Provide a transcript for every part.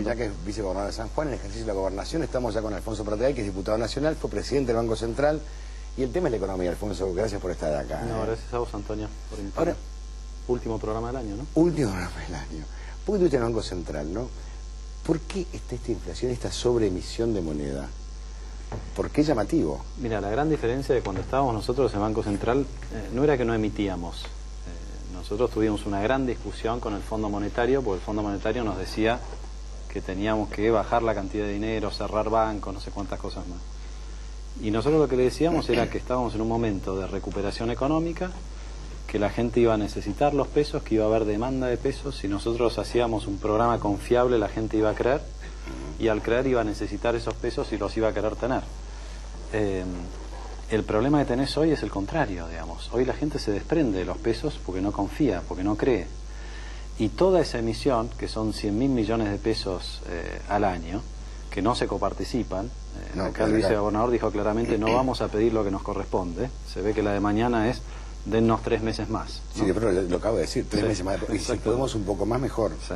ya que es vicegobernador de San Juan, en el ejercicio de la gobernación. Estamos ya con Alfonso Pratedal, que es diputado nacional, fue presidente del Banco Central. Y el tema es la economía, Alfonso. Gracias por estar acá. No, gracias a vos, Antonio, por invitarme. Ahora, último programa del año, ¿no? Último programa del año. ¿Por qué tuviste en el Banco Central, no? ¿Por qué está esta inflación, esta sobreemisión de moneda? ¿Por qué llamativo? Mira, la gran diferencia de cuando estábamos nosotros en Banco Central no era que no emitíamos. Nosotros tuvimos una gran discusión con el Fondo Monetario, porque el Fondo Monetario nos decía que teníamos que bajar la cantidad de dinero, cerrar bancos, no sé cuántas cosas más. Y nosotros lo que le decíamos era que estábamos en un momento de recuperación económica, que la gente iba a necesitar los pesos, que iba a haber demanda de pesos. Si nosotros hacíamos un programa confiable, la gente iba a creer, y al creer iba a necesitar esos pesos y los iba a querer tener. El problema que tenés hoy es el contrario, digamos. Hoy la gente se desprende de los pesos porque no confía, porque no cree. Y toda esa emisión, que son 100.000 millones de pesos al año, que no se coparticipan, acá el vicegobernador dijo claramente, no vamos a pedir lo que nos corresponde. Se ve que la de mañana es, dennos 3 meses más, ¿no? Sí, pero lo acabo de decir, 3 meses más. Y si podemos un poco más, mejor. Sí.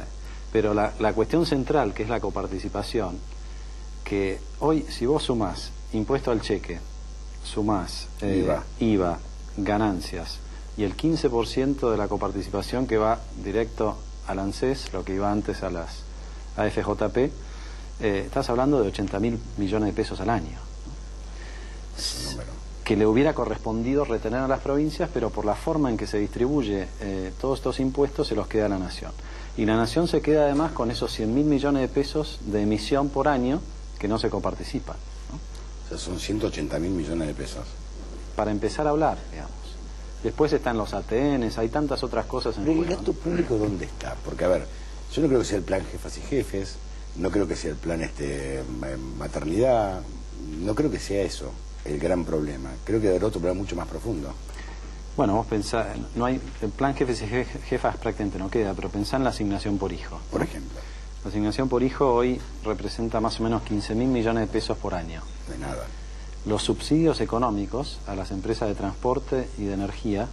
Pero la cuestión central, que es la coparticipación, que hoy, si vos sumás impuesto al cheque, sumás IVA, ganancias, y el 15% de la coparticipación que va directo al ANSES, lo que iba antes a las AFJP, estás hablando de 80.000 millones de pesos al año, ¿no? Que le hubiera correspondido retener a las provincias, pero por la forma en que se distribuye todos estos impuestos se los queda a la Nación. Y la Nación se queda además con esos 100.000 millones de pesos de emisión por año que no se coparticipan, ¿no? O sea, son 180.000 millones de pesos. Para empezar a hablar, digamos. Después están los ATNs, hay tantas otras cosas en juego. ¿El gasto público dónde está? Porque, a ver, yo no creo que sea el plan jefas y jefes, no creo que sea el plan maternidad, no creo que sea eso el gran problema. Creo que hay otro problema mucho más profundo. Bueno, vos pensás, no hay, el plan jefes y jefas prácticamente no queda, pero pensá en la asignación por hijo, ¿no? Por ejemplo. La asignación por hijo hoy representa más o menos 15.000 millones de pesos por año. De nada. Los subsidios económicos a las empresas de transporte y de energía,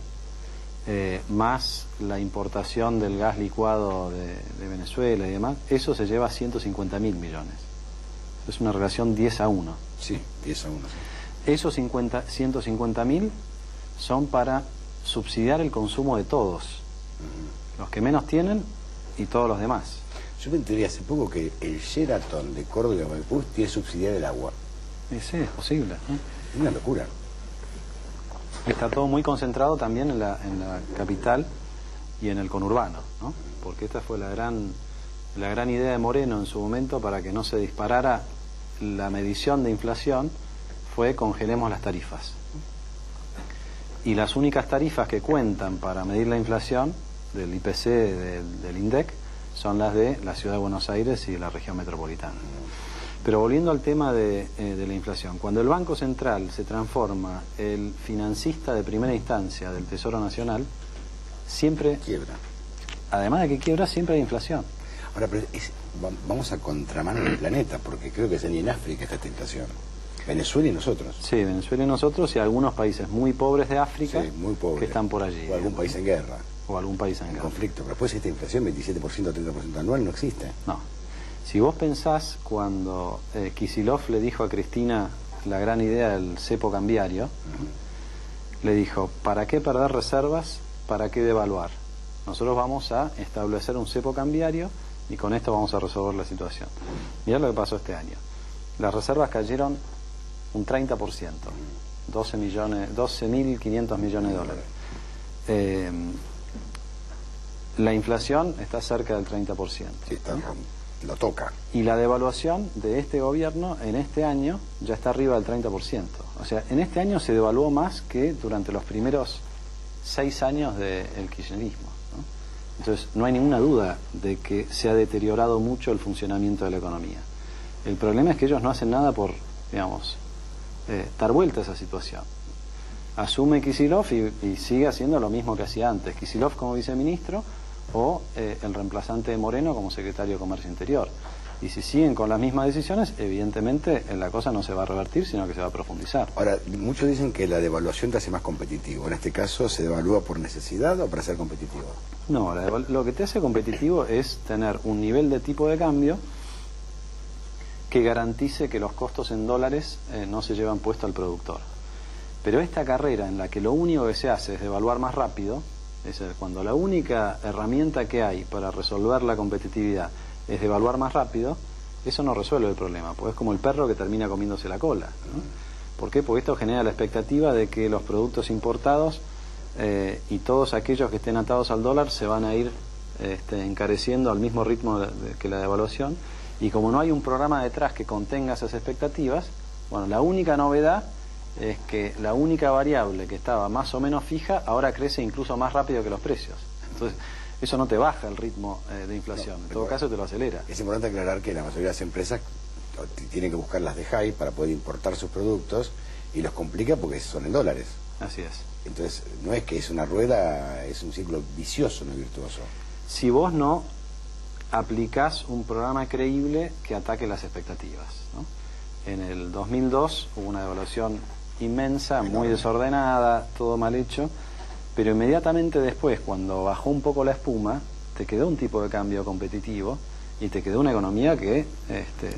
más la importación del gas licuado de Venezuela y demás, eso se lleva a 150.000 millones. Es una relación 10 a 1. Sí, 10 a 1. Sí. Esos 150.000 son para subsidiar el consumo de todos, los que menos tienen y todos los demás. Yo me enteré hace poco que el Sheraton de Córdoba y Maipú tiene subsidiado el agua. Sí, es posible, ¿no? Es una locura. Está todo muy concentrado también en la capital y en el conurbano, ¿no? Porque esta fue la gran idea de Moreno en su momento para que no se disparara la medición de inflación, fue congelemos las tarifas. Y las únicas tarifas que cuentan para medir la inflación del IPC, del INDEC, son las de la Ciudad de Buenos Aires y de la región metropolitana. Pero volviendo al tema de la inflación, cuando el Banco Central se transforma el financista de primera instancia del Tesoro Nacional, siempre quiebra. Además de que quiebra, siempre hay inflación. Ahora, pero vamos a contramano del planeta, porque creo que es ni en África esta inflación. Venezuela y nosotros. Sí, Venezuela y nosotros y algunos países muy pobres de África, sí, muy pobres, que están por allí. O algún país en guerra. O algún país en guerra. Conflicto. Pero después esta inflación, 27%, 30% anual, no existe. No. Si vos pensás cuando Kicillof le dijo a Cristina la gran idea del cepo cambiario, le dijo, ¿para qué perder reservas? ¿Para qué devaluar? Nosotros vamos a establecer un cepo cambiario y con esto vamos a resolver la situación. Mirá lo que pasó este año. Las reservas cayeron un 30%, 12.500 millones de dólares. La inflación está cerca del 30%. Sí, está, ¿no? Lo toca. Y la devaluación de este gobierno en este año ya está arriba del 30%. O sea, en este año se devaluó más que durante los primeros 6 años del kirchnerismo, ¿no? Entonces, no hay ninguna duda de que se ha deteriorado mucho el funcionamiento de la economía. El problema es que ellos no hacen nada por, digamos, dar vuelta a esa situación. Asume Kicillof y sigue haciendo lo mismo que hacía antes. Kicillof como viceministro o el reemplazante de Moreno como secretario de Comercio Interior. Y si siguen con las mismas decisiones, evidentemente la cosa no se va a revertir, sino que se va a profundizar. Ahora, muchos dicen que la devaluación te hace más competitivo. En este caso, ¿se devalúa por necesidad o para ser competitivo? No, lo que te hace competitivo es tener un nivel de tipo de cambio que garantice que los costos en dólares no se llevan puesto al productor. Pero esta carrera en la que lo único que se hace es devaluar más rápido, es decir, cuando la única herramienta que hay para resolver la competitividad es devaluar más rápido, eso no resuelve el problema, porque es como el perro que termina comiéndose la cola, ¿no? ¿Por qué? Porque esto genera la expectativa de que los productos importados y todos aquellos que estén atados al dólar se van a ir encareciendo al mismo ritmo que la devaluación, y como no hay un programa detrás que contenga esas expectativas, bueno, la única novedad es que la única variable que estaba más o menos fija ahora crece incluso más rápido que los precios. Entonces, eso no te baja el ritmo de inflación, en todo caso te lo acelera. Es importante aclarar que la mayoría de las empresas tienen que buscar las de high para poder importar sus productos, y los complica porque son en dólares. Así es. Entonces, no es que es una rueda, es un ciclo vicioso, no virtuoso. Si vos no aplicás un programa creíble que ataque las expectativas, ¿no? En el 2002 hubo una devaluación inmensa, muy desordenada, todo mal hecho, pero inmediatamente después, cuando bajó un poco la espuma, te quedó un tipo de cambio competitivo y te quedó una economía que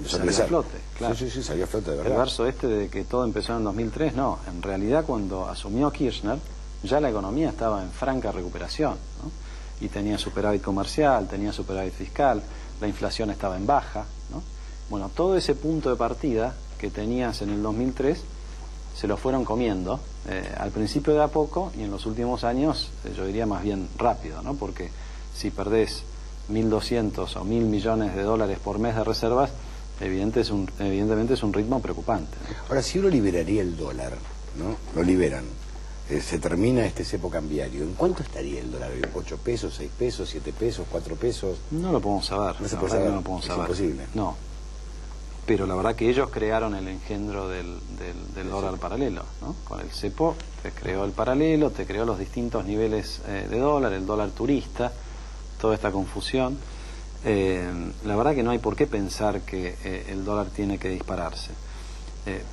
salió a flote. Claro. Sí, salió a flote, de verdad. El verso de que todo empezó en el 2003, no. En realidad, cuando asumió Kirchner, ya la economía estaba en franca recuperación, ¿no? Y tenía superávit comercial, tenía superávit fiscal, la inflación estaba en baja, ¿no? Bueno, todo ese punto de partida que tenías en el 2003 se lo fueron comiendo, al principio de a poco, y en los últimos años, yo diría más bien rápido, ¿no? Porque si perdés 1.200 o 1.000 millones de dólares por mes de reservas, evidentemente es un ritmo preocupante, ¿no? Ahora, si uno liberaría el dólar, ¿no? Lo liberan, se termina este cepo cambiario, ¿en cuánto estaría el dólar? ¿8 pesos, 6 pesos, 7 pesos, 4 pesos? No lo podemos saber. No se puede saber, no lo podemos saber. Es imposible. No. Pero la verdad que ellos crearon el engendro del dólar paralelo, ¿no? Con el cepo te creó el paralelo, te creó los distintos niveles de dólar, el dólar turista, toda esta confusión. La verdad que no hay por qué pensar que el dólar tiene que dispararse.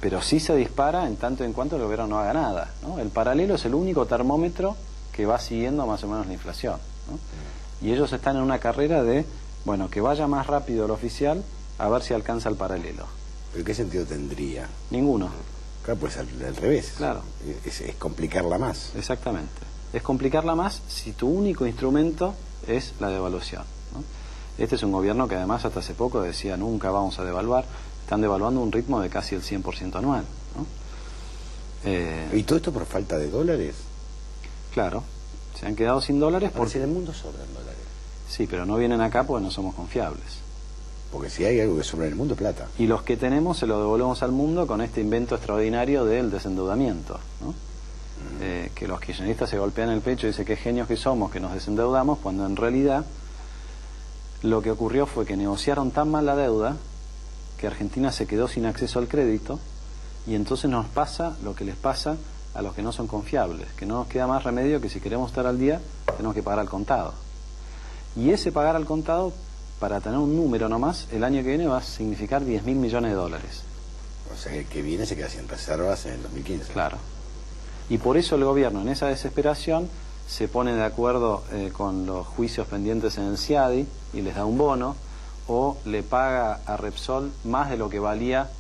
Pero sí se dispara en tanto en cuanto el gobierno no haga nada, ¿no? El paralelo es el único termómetro que va siguiendo más o menos la inflación, ¿no? Y ellos están en una carrera de, bueno, que vaya más rápido el oficial a ver si alcanza el paralelo. ¿Pero qué sentido tendría? Ninguno. Claro, pues al revés. Claro. Es complicarla más. Exactamente. Es complicarla más si tu único instrumento es la devaluación, ¿no? Este es un gobierno que además hasta hace poco decía nunca vamos a devaluar. Están devaluando un ritmo de casi el 100% anual, ¿no? ¿Y todo esto por falta de dólares? Claro. Se han quedado sin dólares porque... Si en el mundo sobran dólares. Sí, pero no vienen acá porque no somos confiables. Porque si hay algo que sobra en el mundo, es plata. Y los que tenemos se lo devolvemos al mundo con este invento extraordinario del desendeudamiento, ¿no? Que los kirchneristas se golpean el pecho y dicen qué genios que somos, que nos desendeudamos, cuando en realidad lo que ocurrió fue que negociaron tan mal la deuda que Argentina se quedó sin acceso al crédito, y entonces nos pasa lo que les pasa a los que no son confiables, que no nos queda más remedio que si queremos estar al día tenemos que pagar al contado. Y ese pagar al contado, para tener un número nomás, el año que viene va a significar 10.000 millones de dólares. O sea que el que viene se queda sin reservas en el 2015. Claro. Y por eso el gobierno, en esa desesperación, se pone de acuerdo con los juicios pendientes en el CIADI y les da un bono, o le paga a Repsol más de lo que valía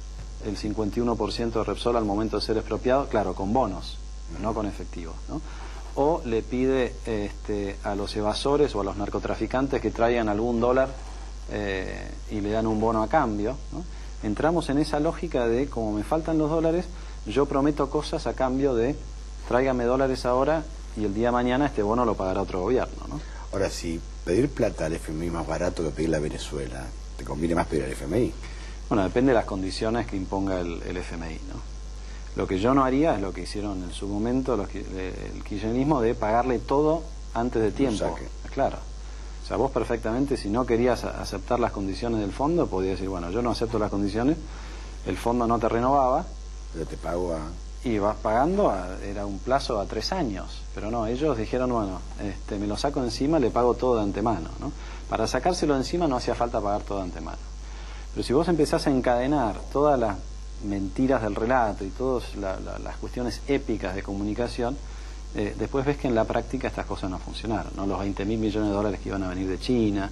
el 51% de Repsol al momento de ser expropiado, claro, con bonos, no con efectivo, ¿no? O le pide a los evasores o a los narcotraficantes que traigan algún dólar y le dan un bono a cambio, ¿no? Entramos en esa lógica de, como me faltan los dólares, yo prometo cosas a cambio de tráigame dólares ahora y el día de mañana este bono lo pagará otro gobierno, ¿no? Ahora, si pedir plata al FMI más barato que pedirle a Venezuela, ¿te conviene más pedir al FMI? Bueno, depende de las condiciones que imponga el FMI, ¿no? Lo que yo no haría es lo que hicieron en su momento el kirchnerismo, de pagarle todo antes de tiempo. Claro. O sea, vos perfectamente, si no querías aceptar las condiciones del fondo, podías decir, bueno, yo no acepto las condiciones, el fondo no te renovaba. Pero te pago a... Y vas pagando, era un plazo a 3 años. Pero no, ellos dijeron, bueno, me lo saco encima, le pago todo de antemano, ¿no? Para sacárselo de encima no hacía falta pagar todo de antemano. Pero si vos empezás a encadenar todas las mentiras del relato y todas las cuestiones épicas de comunicación, después ves que en la práctica estas cosas no funcionaron, ¿no? Los 20.000 millones de dólares que iban a venir de China,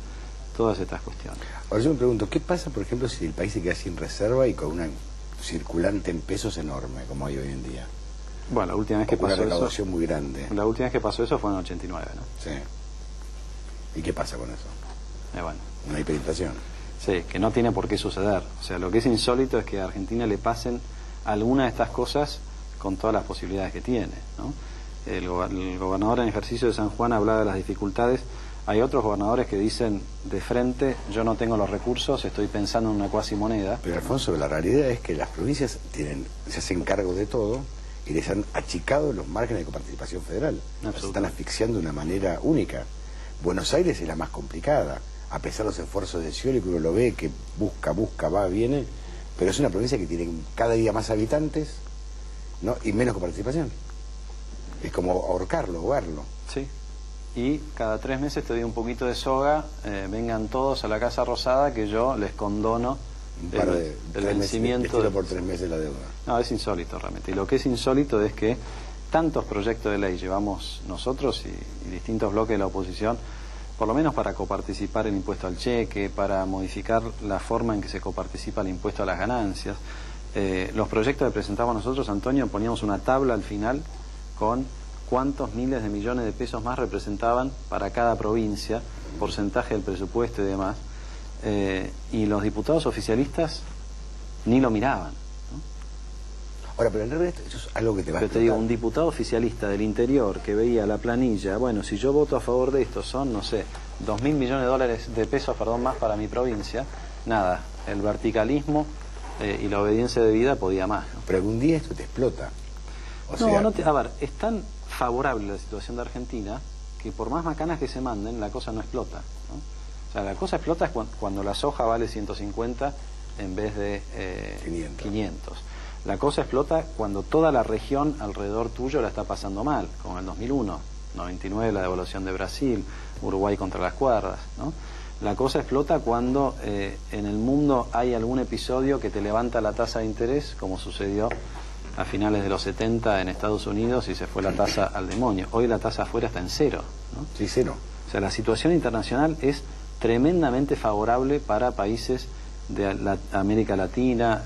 todas estas cuestiones. Ahora yo me pregunto, ¿qué pasa, por ejemplo, si el país se queda sin reserva y con una circulante en pesos enorme, como hay hoy en día? Bueno, la última vez que pasó eso... Una recaudación muy grande. La última vez que pasó eso fue en 89, ¿no? Sí. ¿Y qué pasa con eso? Bueno. Una hiperinflación. Sí, que no tiene por qué suceder. O sea, lo que es insólito es que a Argentina le pasen alguna de estas cosas con todas las posibilidades que tiene, ¿no? El gobernador en ejercicio de San Juan hablaba de las dificultades. Hay otros gobernadores que dicen de frente, yo no tengo los recursos, estoy pensando en una cuasimoneda. Pero Alfonso, la realidad es que las provincias se hacen cargo de todo y les han achicado los márgenes de coparticipación federal. Se están asfixiando de una manera única. Buenos Aires es la más complicada, a pesar de los esfuerzos de Scioli, que uno lo ve, que busca, va, viene, pero es una provincia que tiene cada día más habitantes, ¿no? Y menos coparticipación. Es como ahorcarlo, ahogarlo. Sí. Y cada 3 meses te doy un poquito de soga, vengan todos a la Casa Rosada que yo les condono el vencimiento. Meses, por 3 meses la deuda. No, es insólito realmente. Y lo que es insólito es que tantos proyectos de ley llevamos nosotros y distintos bloques de la oposición, por lo menos para coparticipar el impuesto al cheque, para modificar la forma en que se coparticipa el impuesto a las ganancias. Los proyectos que presentamos nosotros, Antonio, poníamos una tabla al final con cuántos miles de millones de pesos más representaban para cada provincia, porcentaje del presupuesto y demás, y los diputados oficialistas ni lo miraban, ¿no? Ahora, pero en realidad eso es algo que te va a explotar. Yo te digo, un diputado oficialista del interior que veía la planilla, bueno, si yo voto a favor de esto son, no sé, 2.000 millones de pesos más para mi provincia, nada, el verticalismo y la obediencia debida podía más, ¿no? Pero algún día esto te explota. A ver, es tan favorable la situación de Argentina que por más macanas que se manden, la cosa no explota, ¿no? O sea, la cosa explota es cuando la soja vale 150 en vez de 500. La cosa explota cuando toda la región alrededor tuyo la está pasando mal, como en el 2001, 99 la devaluación de Brasil, Uruguay contra las cuerdas, ¿no? La cosa explota cuando en el mundo hay algún episodio que te levanta la tasa de interés, como sucedió a finales de los 70 en Estados Unidos y se fue la tasa al demonio. Hoy la tasa afuera está en 0, ¿no? Sí, 0. O sea, la situación internacional es tremendamente favorable para países de América Latina,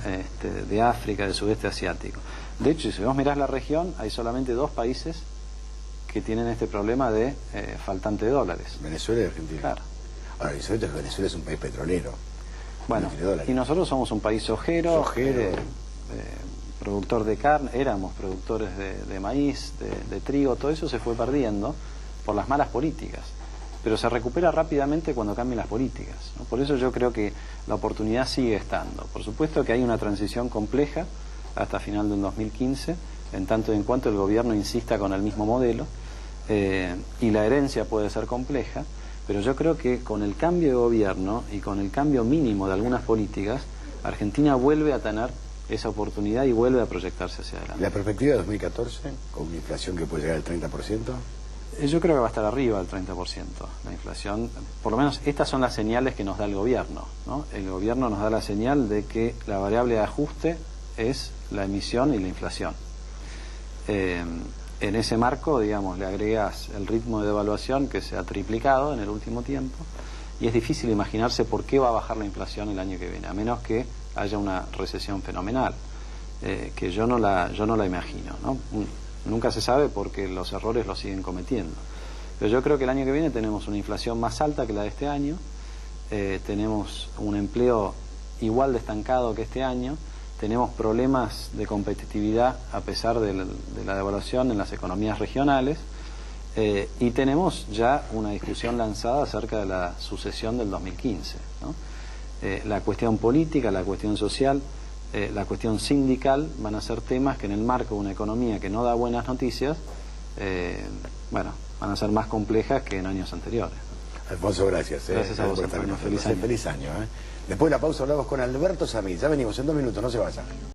de África, del sudeste asiático. De hecho, si vos mirás la región, hay solamente 2 países que tienen este problema de faltante de dólares. Venezuela y Argentina. Claro. Ahora, Venezuela es un país petrolero. Bueno, y nosotros somos un país sojero. Productor de carne, éramos productores de maíz, de trigo, todo eso se fue perdiendo por las malas políticas, pero se recupera rápidamente cuando cambian las políticas, ¿no? Por eso yo creo que la oportunidad sigue estando. Por supuesto que hay una transición compleja hasta final del 2015, en tanto y en cuanto el gobierno insista con el mismo modelo, y la herencia puede ser compleja, pero yo creo que con el cambio de gobierno y con el cambio mínimo de algunas políticas, Argentina vuelve a tener esa oportunidad y vuelve a proyectarse hacia adelante. ¿La perspectiva de 2014, con una inflación que puede llegar al 30%? Yo creo que va a estar arriba del 30% la inflación. Por lo menos estas son las señales que nos da el gobierno, ¿no? El gobierno nos da la señal de que la variable de ajuste es la emisión y la inflación. En ese marco, digamos, le agregas el ritmo de devaluación que se ha triplicado en el último tiempo y es difícil imaginarse por qué va a bajar la inflación el año que viene, a menos que haya una recesión fenomenal, que yo no la imagino, ¿no? Nunca se sabe porque los errores los siguen cometiendo. Pero yo creo que el año que viene tenemos una inflación más alta que la de este año, tenemos un empleo igual de estancado que este año, tenemos problemas de competitividad a pesar de la devaluación en las economías regionales, y tenemos ya una discusión lanzada acerca de la sucesión del 2015, ¿no? La cuestión política, la cuestión social, la cuestión sindical van a ser temas que en el marco de una economía que no da buenas noticias, van a ser más complejas que en años anteriores. Alfonso, gracias. Gracias a vos, Antonio. Feliz año. Feliz año. Después de la pausa hablamos con Alberto Samit. Ya venimos en 2 minutos, no se vayan.